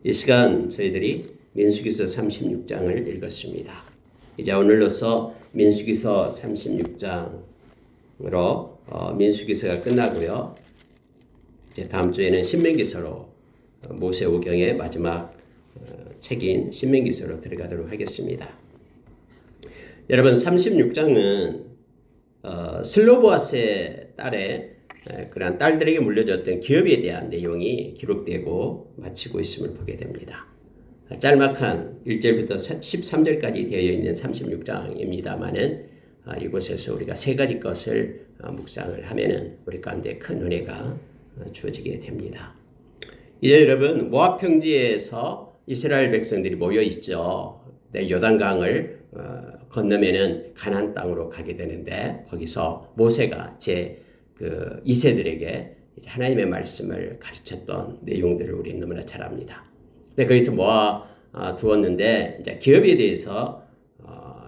이 시간 저희들이 민수기서 36장을 읽었습니다. 이제 오늘로서 민수기서 36장으로 민수기서가 끝나고요. 이제 다음 주에는 신명기서로 모세오경의 마지막 책인 신명기서로 들어가도록 하겠습니다. 여러분 36장은 슬로보아스의 딸의 그러한 딸들에게 물려줬던 기업에 대한 내용이 기록되고 마치고 있음을 보게 됩니다. 짤막한 1절부터 13절까지 되어 있는 36장입니다만은 이곳에서 우리가 세 가지 것을 묵상을 하면은 우리 가운데 큰 은혜가 주어지게 됩니다. 이제 여러분 모압 평지에서 이스라엘 백성들이 모여 있죠. 요단강을 건너면은 가나안 땅으로 가게 되는데 거기서 모세가 그 2세들에게 하나님의 말씀을 가르쳤던 내용들을 우리는 너무나 잘 압니다. 근데 거기서 모아 두었는데 이제 기업에 대해서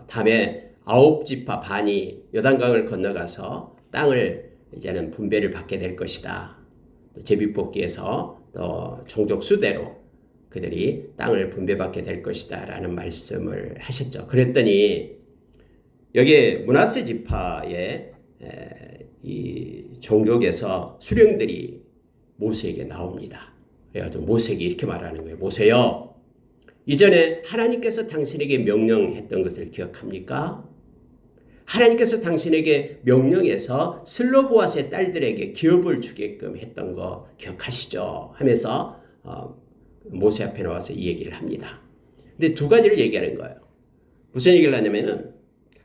다음에 9지파 반이 요단강을 건너가서 땅을 이제는 분배를 받게 될 것이다. 또 제비뽑기에서 또 종족 수대로 그들이 땅을 분배받게 될 것이다 라는 말씀을 하셨죠. 그랬더니 여기에 므낫세 지파의 이 종족에서 수령들이 모세에게 나옵니다. 그래가지고 모세에게 이렇게 말하는 거예요. 모세요, 이전에 하나님께서 당신에게 명령했던 것을 기억합니까? 하나님께서 당신에게 명령해서 슬로보아스의 딸들에게 기업을 주게끔 했던 거 기억하시죠? 하면서 모세 앞에 나와서 이 얘기를 합니다. 근데 두 가지를 얘기하는 거예요. 무슨 얘기를 하냐면은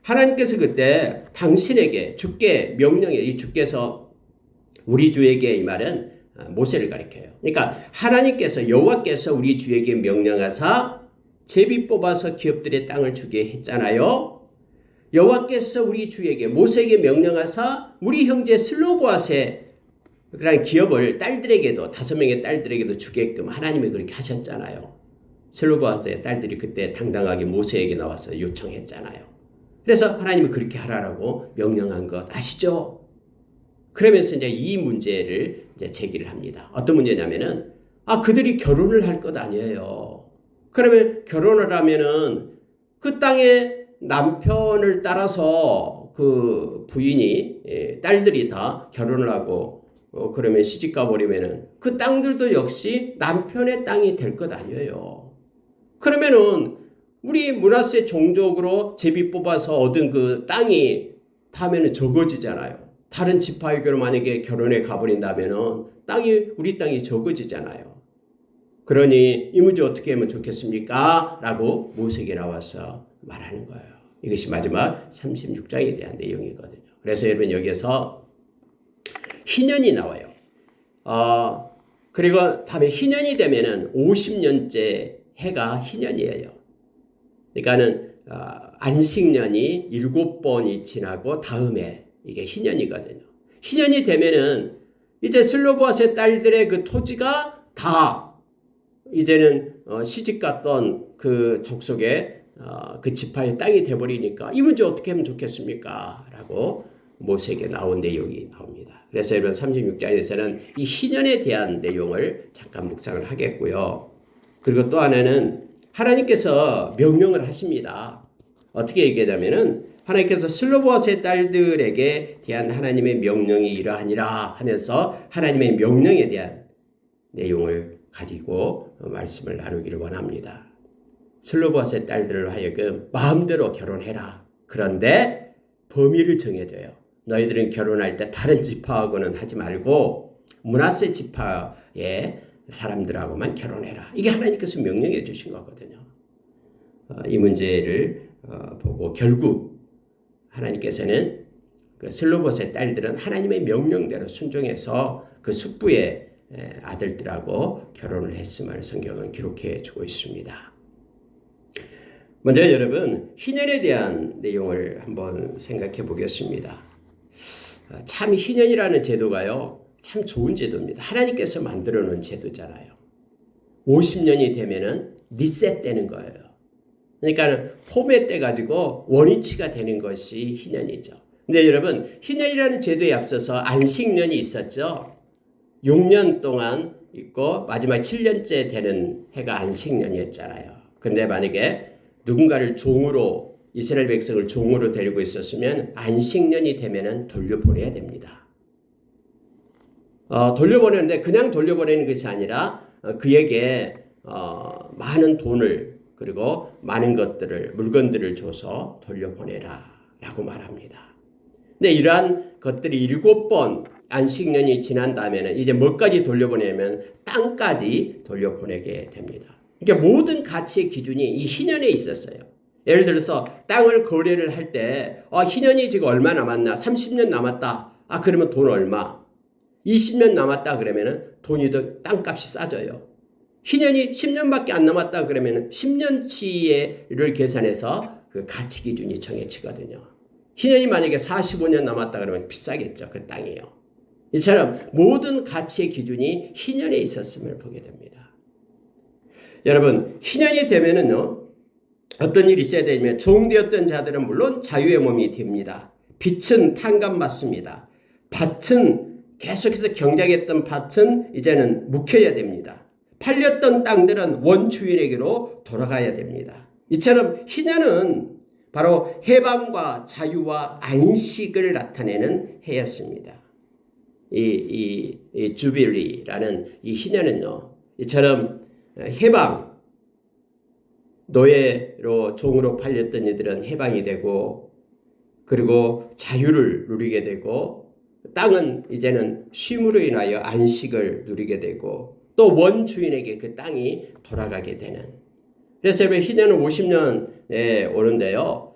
하나님께서 그때 당신에게 주께 명령해, 이 주께서 우리 주에게 이 말은 모세를 가리켜요. 그러니까 하나님께서 여호와께서 우리 주에게 명령하사 제비 뽑아서 기업들의 땅을 주게 했잖아요. 여호와께서 우리 주에게 모세에게 명령하사 우리 형제 슬로보아스의 그런 기업을 딸들에게도 5명의 딸들에게도 주게끔 하나님이 그렇게 하셨잖아요. 슬로보아스의 딸들이 그때 당당하게 모세에게 나와서 요청했잖아요. 그래서 하나님이 그렇게 하라고 명령한 것 아시죠? 그러면서 이제 이 문제를 이제 제기를 합니다. 어떤 문제냐면은 그들이 결혼을 할 것 아니에요. 그러면 결혼을 하면은 그 땅에 남편을 따라서 그 부인이 딸들이 다 결혼을 하고 그러면 시집가 버리면은 그 땅들도 역시 남편의 땅이 될 것 아니에요. 그러면은 우리 므낫세 종족으로 제비 뽑아서 얻은 그 땅이 다음에는 적어지잖아요. 다른 지파에게로 만약에 결혼해 가버린다면은 우리 땅이 적어지잖아요. 그러니 이 문제 어떻게 하면 좋겠습니까? 라고 모세에게 나와서 말하는 거예요. 이것이 마지막 36장에 대한 내용이거든요. 그래서 여러분 여기에서 희년이 나와요. 그리고 다음에 희년이 되면은 50년째 해가 희년이에요. 그러니까는 안식년이 7번이 지나고 다음에 이게 희년이거든요. 희년이 되면은 이제 슬로보아스의 딸들의 그 토지가 다 이제는 시집갔던 그 족속의 그 지파의 땅이 돼버리니까 이 문제 어떻게 하면 좋겠습니까? 라고 모세에게 나온 내용이 나옵니다. 그래서 여러분 36장에서는 이 희년에 대한 내용을 잠깐 묵상을 하겠고요. 그리고 또 하나는 하나님께서 명령을 하십니다. 어떻게 얘기하자면은 하나님께서 슬로보아스의 딸들에게 대한 하나님의 명령이 이러하니라 하면서 하나님의 명령에 대한 내용을 가지고 말씀을 나누기를 원합니다. 슬로보아스의 딸들을 하여금 마음대로 결혼해라. 그런데 범위를 정해줘요. 너희들은 결혼할 때 다른 지파하고는 하지 말고 므낫세 지파의 사람들하고만 결혼해라. 이게 하나님께서 명령해 주신 거거든요. 이 문제를 보고 결국 하나님께서는 그 슬로보아스의 딸들은 하나님의 명령대로 순종해서 그 숙부의 아들들하고 결혼을 했음을 성경은 기록해 주고 있습니다. 먼저 여러분 희년에 대한 내용을 한번 생각해 보겠습니다. 참 희년이라는 제도가요. 참 좋은 제도입니다. 하나님께서 만들어 놓은 제도잖아요. 50년이 되면은 리셋되는 거예요. 그러니까 포맷돼 가지고 원위치가 되는 것이 희년이죠. 근데 여러분 희년이라는 제도에 앞서서 안식년이 있었죠. 6년 동안 있고 마지막 7년째 되는 해가 안식년이었잖아요. 근데 만약에 누군가를 종으로 이스라엘 백성을 종으로 데리고 있었으면 안식년이 되면은 돌려보내야 됩니다. 돌려보내는데 그냥 돌려보내는 것이 아니라 그에게 많은 돈을 그리고 많은 것들을 물건들을 줘서 돌려보내라 라고 말합니다. 근데 이러한 것들이 7번 안식년이 지난 다음에는 이제 뭐까지 돌려보내면 땅까지 돌려보내게 됩니다. 그러니까 모든 가치의 기준이 이 희년에 있었어요. 예를 들어서 땅을 거래를 할 때 희년이 지금 얼마 남았나? 30년 남았다. 그러면 돈 얼마? 20년 남았다 그러면은 돈이 더 땅값이 싸져요. 희년이 10년밖에 안 남았다 그러면은 10년치를 계산해서 그 가치 기준이 정해지거든요. 희년이 만약에 45년 남았다 그러면 비싸겠죠. 그 땅이요. 이처럼 모든 가치의 기준이 희년에 있었음을 보게 됩니다. 여러분, 희년이 되면은요, 어떤 일이 있어야 되냐면 종되었던 자들은 물론 자유의 몸이 됩니다. 빚은 탕감받습니다. 밭은 계속해서 경작했던 밭은 이제는 묵혀야 됩니다. 팔렸던 땅들은 원주인에게로 돌아가야 됩니다. 이처럼 희년은 바로 해방과 자유와 안식을 나타내는 해였습니다. 이 주빌리라는 이 희년은요, 이처럼 해방, 노예로 종으로 팔렸던 이들은 해방이 되고, 그리고 자유를 누리게 되고, 땅은 이제는 쉼으로 인하여 안식을 누리게 되고, 또 원주인에게 그 땅이 돌아가게 되는. 그래서 희년은 50년에 오는데요.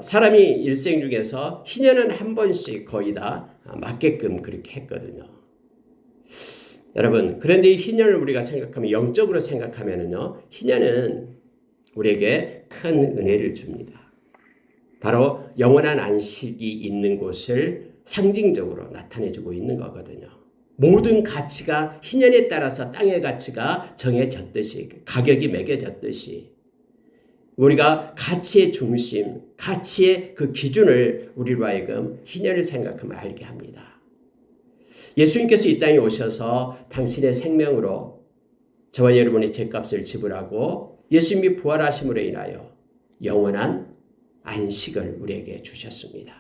사람이 일생 중에서 희년은 한 번씩 거의 다 맞게끔 그렇게 했거든요. 여러분, 그런데 이 희년을 우리가 생각하면, 영적으로 생각하면은요, 희년은 우리에게 큰 은혜를 줍니다. 바로 영원한 안식이 있는 곳을 상징적으로 나타내주고 있는 거거든요. 모든 가치가 희년에 따라서 땅의 가치가 정해졌듯이, 가격이 매겨졌듯이, 우리가 가치의 중심, 가치의 그 기준을 우리로 하여금 희년을 생각하면 알게 합니다. 예수님께서 이 땅에 오셔서 당신의 생명으로 저와 여러분의 죄값을 지불하고 예수님이 부활하심으로 인하여 영원한 안식을 우리에게 주셨습니다.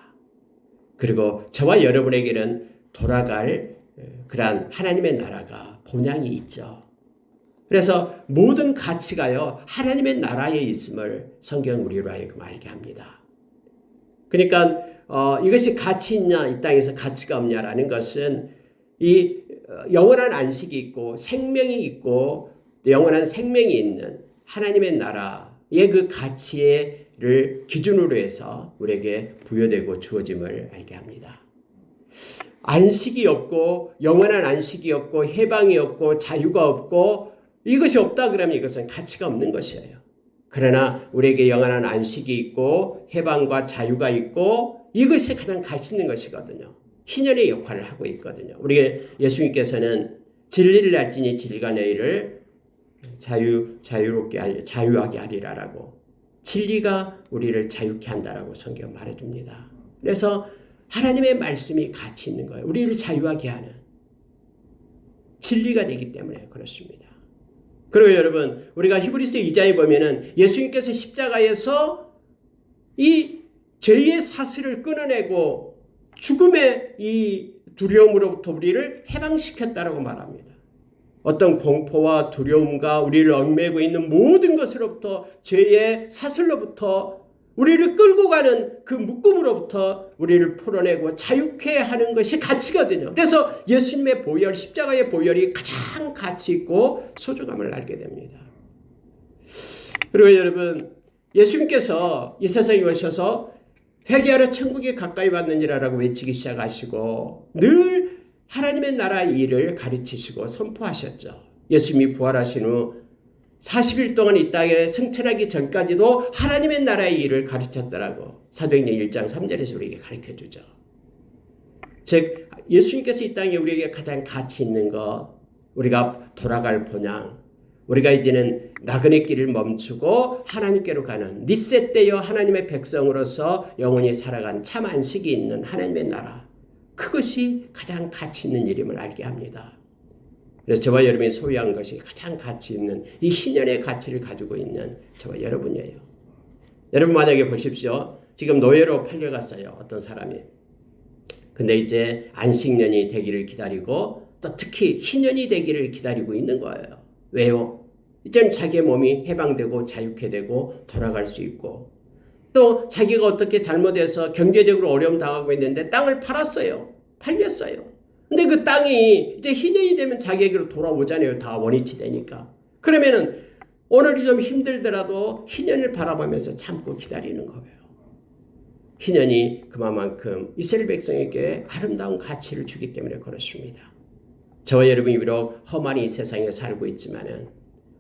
그리고 저와 여러분에게는 돌아갈 그러한 하나님의 나라가 본향이 있죠. 그래서 모든 가치가요, 하나님의 나라에 있음을 성경 우리로 하여금 알게 합니다. 그러니까 이것이 가치 있냐, 이 땅에서 가치가 없냐라는 것은 이 영원한 안식이 있고 생명이 있고 영원한 생명이 있는 하나님의 나라의 그 가치를 기준으로 해서 우리에게 부여되고 주어짐을 알게 합니다. 안식이 없고 영원한 안식이 없고 해방이 없고 자유가 없고 이것이 없다 그러면 이것은 가치가 없는 것이에요. 그러나 우리에게 영원한 안식이 있고 해방과 자유가 있고 이것이 가장 가치 있는 것이거든요. 희년의 역할을 하고 있거든요. 우리 예수님께서는 진리를 알지니 진리가 너희를 자유하게 하리라라고, 진리가 우리를 자유케 한다라고 성경 말해줍니다. 그래서 하나님의 말씀이 가치 있는 거예요. 우리를 자유하게 하는 진리가 되기 때문에 그렇습니다. 그리고 여러분, 우리가 히브리서 2장에 보면은 예수님께서 십자가에서 이 죄의 사슬을 끊어내고 죽음의 이 두려움으로부터 우리를 해방시켰다라고 말합니다. 어떤 공포와 두려움과 우리를 얽매고 있는 모든 것으로부터, 죄의 사슬로부터 우리를 끌고 가는 그 묶음으로부터 우리를 풀어내고 자유케 하는 것이 가치거든요. 그래서 예수님의 보혈, 십자가의 보혈이 가장 가치 있고 소중함을 알게 됩니다. 그리고 여러분, 예수님께서 이 세상에 오셔서 회개하러 천국이 가까이 왔느니라라고 외치기 시작하시고 늘 하나님의 나라의 일을 가르치시고 선포하셨죠. 예수님이 부활하신 후 40일 동안 이 땅에 승천하기 전까지도 하나님의 나라의 일을 가르쳤더라고. 사도행전 1장 3절에서 우리에게 가르쳐주죠. 즉 예수님께서 이 땅에 우리에게 가장 가치 있는 것, 우리가 돌아갈 본향, 우리가 이제는 나그네 길을 멈추고 하나님께로 가는 리셋되어 하나님의 백성으로서 영원히 살아간 참 안식이 있는 하나님의 나라, 그것이 가장 가치 있는 일임을 알게 합니다. 그래서 저와 여러분이 소유한 것이 가장 가치 있는 이 희년의 가치를 가지고 있는 저와 여러분이에요. 여러분 만약에 보십시오. 지금 노예로 팔려갔어요. 어떤 사람이. 근데 이제 안식년이 되기를 기다리고 또 특히 희년이 되기를 기다리고 있는 거예요. 왜요? 이제는 자기의 몸이 해방되고 자유케 되고 돌아갈 수 있고 또 자기가 어떻게 잘못해서 경제적으로 어려움 당하고 있는데 땅을 팔았어요. 팔렸어요. 근데 그 땅이 이제 희년이 되면 자기에게로 돌아오잖아요. 다 원위치 되니까. 그러면은 오늘이 좀 힘들더라도 희년을 바라보면서 참고 기다리는 거예요. 희년이 그만큼 이스라엘 백성에게 아름다운 가치를 주기 때문에 그렇습니다. 저와 여러분이 비록 험한 이 세상에 살고 있지만은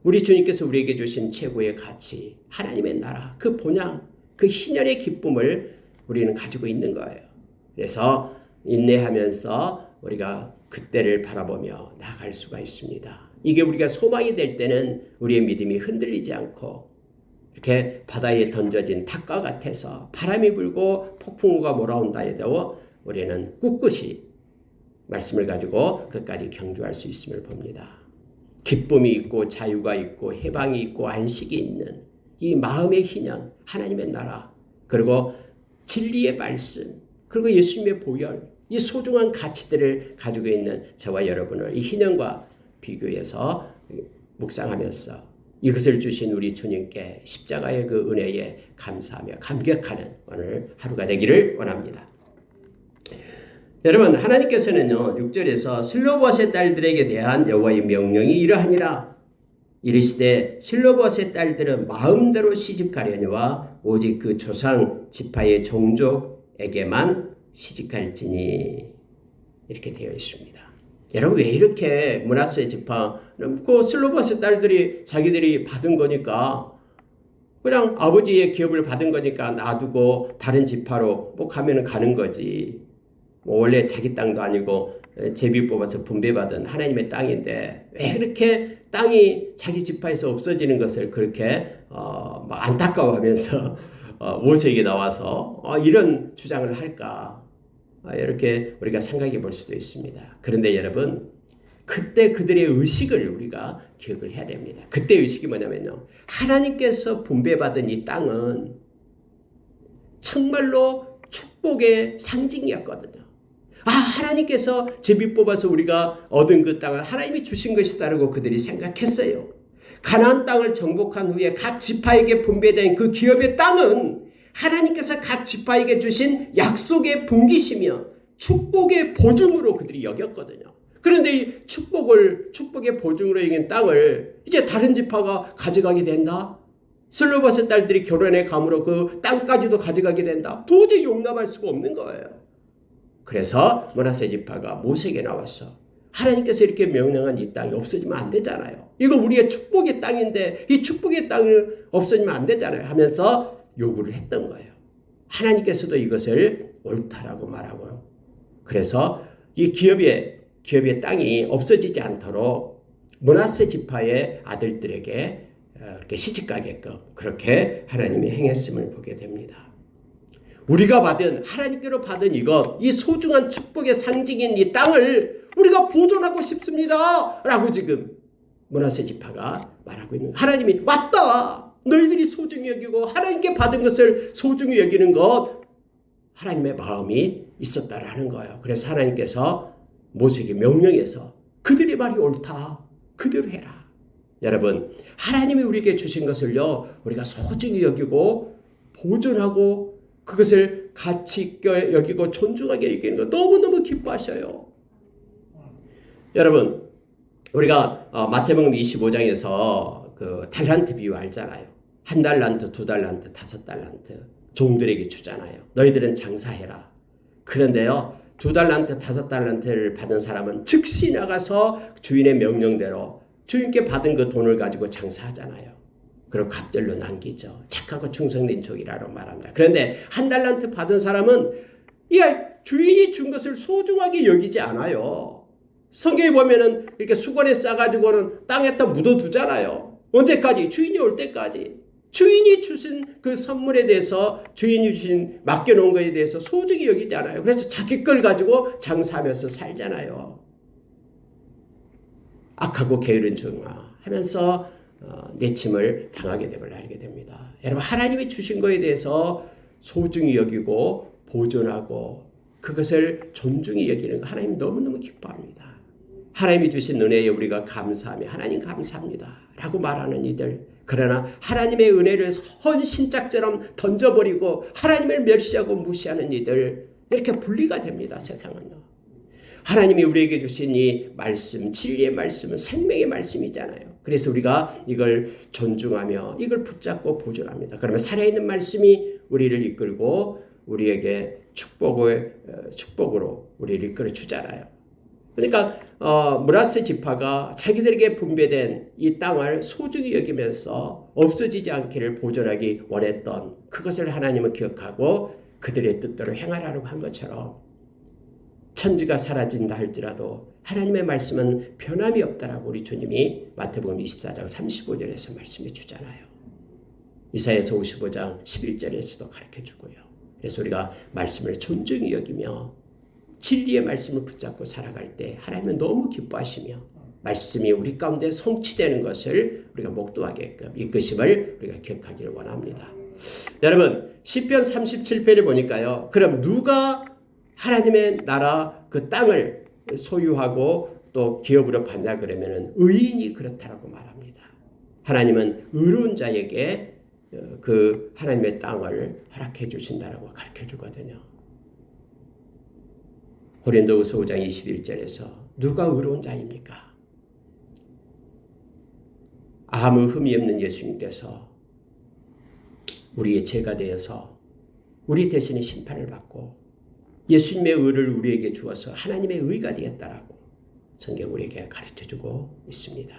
우리 주님께서 우리에게 주신 최고의 가치, 하나님의 나라, 그 본향, 그 희년의 기쁨을 우리는 가지고 있는 거예요. 그래서 인내하면서 우리가 그때를 바라보며 나아갈 수가 있습니다. 이게 우리가 소망이 될 때는 우리의 믿음이 흔들리지 않고 이렇게 바다에 던져진 닭과 같아서 바람이 불고 폭풍우가 몰아온다 해도 우리는 꿋꿋이 말씀을 가지고 끝까지 경주할 수 있음을 봅니다. 기쁨이 있고 자유가 있고 해방이 있고 안식이 있는 이 마음의 희년, 하나님의 나라, 그리고 진리의 말씀, 그리고 예수님의 보혈, 이 소중한 가치들을 가지고 있는 저와 여러분을 이 희년과 비교해서 묵상하면서 이것을 주신 우리 주님께 십자가의 그 은혜에 감사하며 감격하는 오늘 하루가 되기를 원합니다. 여러분, 하나님께서는요 6절에서 슬로봇의 딸들에게 대한 여호와의 명령이 이러하니라. 이르시되 슬로봇의 딸들은 마음대로 시집가려니와 오직 그 조상 지파의 종족에게만 시집갈지니. 이렇게 되어 있습니다. 여러분, 왜 이렇게 므낫세 지파는 그 슬로봇의 딸들이 자기들이 받은 거니까 그냥 아버지의 기업을 받은 거니까 놔두고 다른 지파로 뭐 가면은 가는 거지. 뭐 원래 자기 땅도 아니고 제비 뽑아서 분배받은 하나님의 땅인데 왜 그렇게 땅이 자기 지파에서 없어지는 것을 그렇게 막 안타까워하면서 모세에게 나와서 이런 주장을 할까? 이렇게 우리가 생각해 볼 수도 있습니다. 그런데 여러분, 그때 그들의 의식을 우리가 기억을 해야 됩니다. 그때 의식이 뭐냐면요, 하나님께서 분배받은 이 땅은 정말로 축복의 상징이었거든요. 하나님께서 제비 뽑아서 우리가 얻은 그 땅을 하나님이 주신 것이다라고 그들이 생각했어요. 가나안 땅을 정복한 후에 각 지파에게 분배된 그 기업의 땅은 하나님께서 각 지파에게 주신 약속의 분기시며 축복의 보증으로 그들이 여겼거든요. 그런데 이 축복의 보증으로 여긴 땅을 이제 다른 지파가 가져가게 된다? 슬로봇의 딸들이 결혼해 감으로 그 땅까지도 가져가게 된다? 도저히 용납할 수가 없는 거예요. 그래서 므낫세 지파가 모세에게 나왔어. 하나님께서 이렇게 명령한 이 땅이 없어지면 안 되잖아요. 이거 우리의 축복의 땅인데 이 축복의 땅을 없어지면 안 되잖아요 하면서 요구를 했던 거예요. 하나님께서도 이것을 옳다라고 말하고, 그래서 이 기업의 땅이 없어지지 않도록 므낫세 지파의 아들들에게 이렇게 시집가게끔 그렇게 하나님이 행했음을 보게 됩니다. 우리가 받은, 하나님께로 받은 이 소중한 축복의 상징인 이 땅을 우리가 보존하고 싶습니다 라고 지금 므낫세 지파가 말하고 있는, 하나님이 맞다, 너희들이 소중히 여기고 하나님께 받은 것을 소중히 여기는 것, 하나님의 마음이 있었다라는 거예요. 그래서 하나님께서 모세에게 명령해서 그들의 말이 옳다, 그대로 해라. 여러분, 하나님이 우리에게 주신 것을요 우리가 소중히 여기고 보존하고 그것을 가치 있게 여기고 존중하게 여기는 거 너무너무 기뻐하셔요. 여러분, 우리가 마태복음 25장에서 그 달란트 비유 알잖아요. 1달란트, 2달란트, 5달란트 종들에게 주잖아요. 너희들은 장사해라. 그런데요 2달란트, 5달란트를 받은 사람은 즉시 나가서 주인의 명령대로 주인께 받은 그 돈을 가지고 장사하잖아요. 그리고 갑절로 남기죠. 착하고 충성된 종이라고 말합니다. 그런데 1달란트 받은 사람은 주인이 준 것을 소중하게 여기지 않아요. 성경에 보면은 이렇게 수건에 싸가지고는 땅에다 묻어두잖아요. 언제까지? 주인이 올 때까지. 주인이 주신 그 선물에 대해서, 주인이 주신 맡겨놓은 것에 대해서 소중히 여기지 않아요. 그래서 자기 걸 가지고 장사하면서 살잖아요. 악하고 게으른 중아 하면서 내침을 당하게 됨을 알게 됩니다. 여러분, 하나님이 주신 것에 대해서 소중히 여기고 보존하고 그것을 존중히 여기는 거 하나님 너무너무 기뻐합니다. 하나님이 주신 은혜에 우리가 감사하며 하나님 감사합니다 라고 말하는 이들, 그러나 하나님의 은혜를 헌신짝처럼 던져버리고 하나님을 멸시하고 무시하는 이들, 이렇게 분리가 됩니다. 세상은요. 하나님이 우리에게 주신 이 말씀, 진리의 말씀은 생명의 말씀이잖아요. 그래서 우리가 이걸 존중하며 이걸 붙잡고 보존합니다. 그러면 살아있는 말씀이 우리를 이끌고 우리에게 축복으로 우리를 이끌어 주잖아요. 그러니까 므낫세 지파가 자기들에게 분배된 이 땅을 소중히 여기면서 없어지지 않기를 보존하기 원했던 그것을 하나님은 기억하고 그들의 뜻대로 행하라고 한 것처럼 천지가 사라진다 할지라도 하나님의 말씀은 변함이 없다라고 우리 주님이 마태복음 24장 35절에서 말씀해 주잖아요. 이사야서 55장 11절에서도 가르쳐주고요. 그래서 우리가 말씀을 존중히 여기며 진리의 말씀을 붙잡고 살아갈 때 하나님은 너무 기뻐하시며 말씀이 우리 가운데 성취되는 것을 우리가 목도하게끔 이끄심을 우리가 기억하기를 원합니다. 여러분, 시편 37편을 보니까요. 그럼 누가 하나님의 나라 그 땅을 소유하고 또 기업으로 받냐 그러면은 의인이 그렇다라고 말합니다. 하나님은 의로운 자에게 그 하나님의 땅을 허락해 주신다라고 가르쳐 주거든요. 고린도후서 5장 21절에서 누가 의로운 자입니까? 아무 흠이 없는 예수님께서 우리의 죄가 되어서 우리 대신에 심판을 받고 예수님의 의를 우리에게 주어서 하나님의 의가 되었다라고 성경 우리에게 가르쳐주고 있습니다.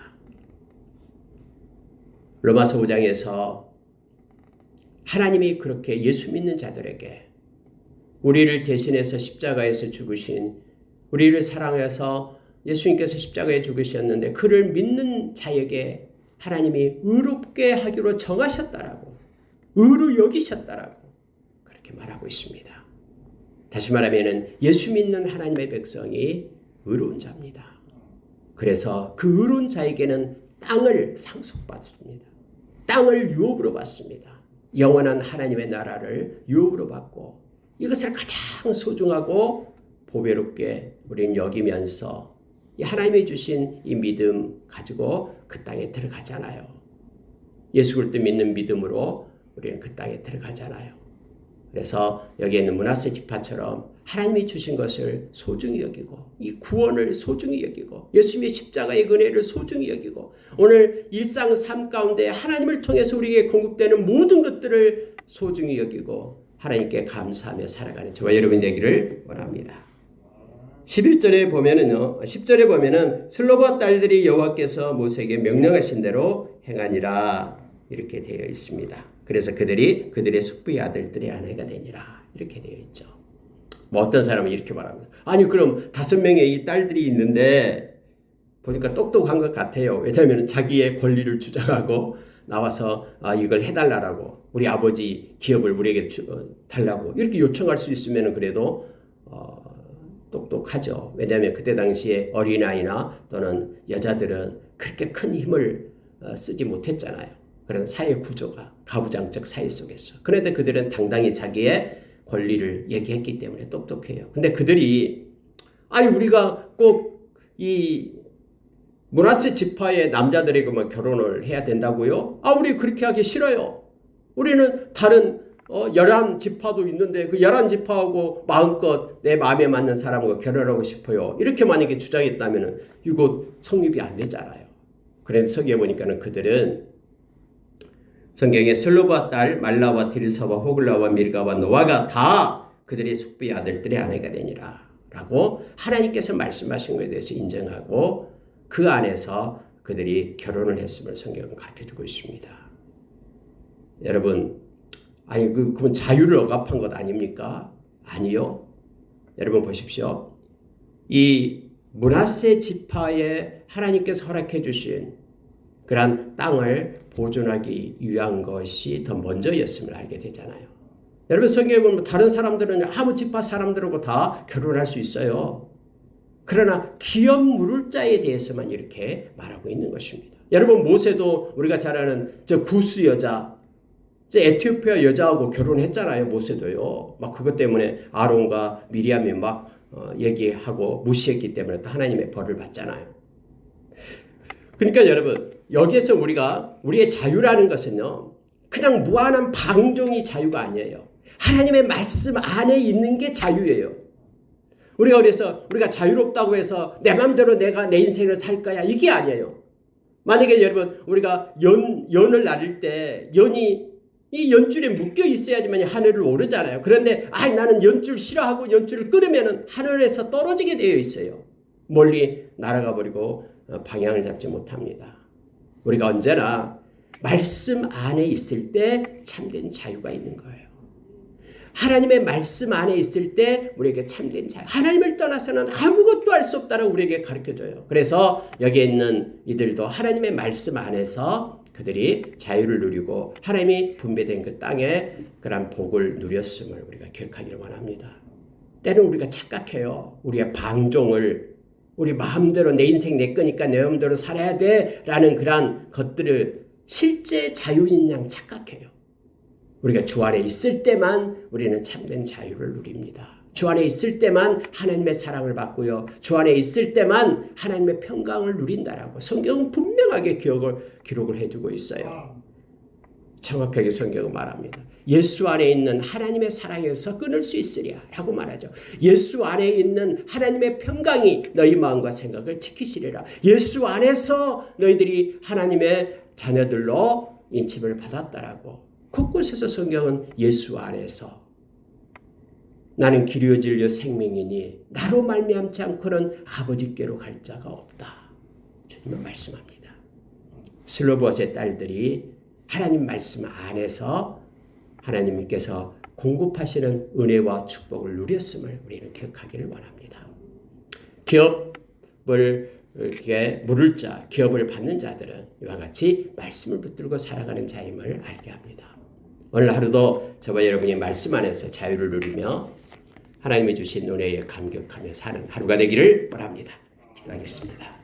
로마서 5장에서 하나님이 그렇게 예수 믿는 자들에게 우리를 대신해서 십자가에서 죽으신, 우리를 사랑해서 예수님께서 십자가에 죽으셨는데 그를 믿는 자에게 하나님이 의롭게 하기로 정하셨다라고, 의로 여기셨다라고 그렇게 말하고 있습니다. 다시 말하면 예수 믿는 하나님의 백성이 의로운 자입니다. 그래서 그 의로운 자에게는 땅을 상속받습니다. 땅을 유업으로 받습니다. 영원한 하나님의 나라를 유업으로 받고 이것을 가장 소중하고 보배롭게 우리는 여기면서 이 하나님이 주신 이 믿음 가지고 그 땅에 들어가잖아요. 예수 그리스도 믿는 믿음으로 우리는 그 땅에 들어가잖아요. 그래서 여기에 있는 므낫세 지파처럼 하나님이 주신 것을 소중히 여기고 이 구원을 소중히 여기고 예수님의 십자가의 은혜를 소중히 여기고 오늘 일상 삶 가운데 하나님을 통해서 우리에게 공급되는 모든 것들을 소중히 여기고 하나님께 감사하며 살아가는 저와 여러분 되기를 원합니다. 11절에 보면은요, 10절에 보면은 슬로바 딸들이 여호와께서 모세에게 명령하신 대로 행하니라 이렇게 되어 있습니다. 그래서 그들의 숙부의 아들들의 아내가 되니라 이렇게 되어 있죠. 뭐 어떤 사람은 이렇게 말합니다. 아니 그럼 5명의 이 딸들이 있는데 보니까 똑똑한 것 같아요. 왜냐하면 자기의 권리를 주장하고 나와서 이걸 해달라고 우리 아버지 기업을 우리에게 달라고 이렇게 요청할 수 있으면 그래도 똑똑하죠. 왜냐하면 그때 당시에 어린아이나 또는 여자들은 그렇게 큰 힘을 쓰지 못했잖아요. 그런 사회 구조가 가부장적 사회 속에서. 그런데 그들은 당당히 자기의 권리를 얘기했기 때문에 똑똑해요. 근데 그들이 아니 우리가 꼭 이 므낫세 지파의 남자들에게만 결혼을 해야 된다고요? 우리 그렇게 하기 싫어요. 우리는 다른 11지파도 있는데 그 11지파하고 마음껏 내 마음에 맞는 사람과 결혼하고 싶어요. 이렇게 만약에 주장했다면 이거 성립이 안 되잖아요. 그래서 성경에 보니까는 그들은 성경에 슬로바 딸 말라와 디르사와 호글라와 밀가와 노아가 다 그들의 숙부의 아들들의 아내가 되니라 라고 하나님께서 말씀하신 것에 대해서 인정하고 그 안에서 그들이 결혼을 했음을 성경은 가르쳐주고 있습니다. 여러분, 아니 그건 자유를 억압한 것 아닙니까? 아니요. 여러분 보십시오. 이 므낫세 지파에 하나님께서 허락해 주신 그런 땅을 보존하기 위한 것이 더 먼저였음을 알게 되잖아요. 여러분 성경에 보면 다른 사람들은 아무 지파 사람들하고 다 결혼할 수 있어요. 그러나 기업 물을 자에 대해서만 이렇게 말하고 있는 것입니다. 여러분 모세도 우리가 잘 아는 저 구스 여자, 저 에티오피아 여자하고 결혼했잖아요. 모세도요. 막 그것 때문에 아론과 미리암이 막 얘기하고 무시했기 때문에 또 하나님의 벌을 받잖아요. 그러니까 여러분 여기에서 우리의 자유라는 것은요. 그냥 무한한 방종이 자유가 아니에요. 하나님의 말씀 안에 있는 게 자유예요. 우리가 그래서 우리가 자유롭다고 해서 내 마음대로 내가 내 인생을 살 거야 이게 아니에요. 만약에 여러분 우리가 연을 나를 때 연이 이 연줄에 묶여 있어야지만 하늘을 오르잖아요. 그런데 나는 연줄 싫어하고 연줄을 끊으면 하늘에서 떨어지게 되어 있어요. 멀리 날아가 버리고 방향을 잡지 못합니다. 우리가 언제나 말씀 안에 있을 때 참된 자유가 있는 거예요. 하나님의 말씀 안에 있을 때 우리에게 참된 자유. 하나님을 떠나서는 아무것도 할 수 없다라고 우리에게 가르쳐줘요. 그래서 여기에 있는 이들도 하나님의 말씀 안에서 그들이 자유를 누리고 하나님이 분배된 그 땅에 그런 복을 누렸음을 우리가 기억하기를 원합니다. 때로는 우리가 착각해요. 우리의 방종을 우리 마음대로 내 인생 내 거니까 내 마음대로 살아야 돼라는 그런 것들을 실제 자유인 양 착각해요. 우리가 주 안에 있을 때만 우리는 참된 자유를 누립니다. 주 안에 있을 때만 하나님의 사랑을 받고요. 주 안에 있을 때만 하나님의 평강을 누린다라고 성경은 분명하게 기록을 해주고 있어요. 정확하게 성경은 말합니다. 예수 안에 있는 하나님의 사랑에서 끊을 수 있으랴 라고 말하죠. 예수 안에 있는 하나님의 평강이 너희 마음과 생각을 지키시리라. 예수 안에서 너희들이 하나님의 자녀들로 인침을 받았다라고. 곳곳에서 성경은 예수 안에서 나는 길이요 진리요 생명이니 나로 말미암지 않고는 아버지께로 갈 자가 없다. 주님은 말씀합니다. 슬로보스의 딸들이 하나님 말씀 안에서 하나님께서 공급하시는 은혜와 축복을 누렸음을 우리는 기억하기를 원합니다. 기업을 이렇게 물을 자, 기업을 받는 자들은 이와 같이 말씀을 붙들고 살아가는 자임을 알게 합니다. 오늘 하루도 저와 여러분이 말씀 안에서 자유를 누리며 하나님이 주신 은혜에 감격하며 사는 하루가 되기를 바랍니다. 기도하겠습니다.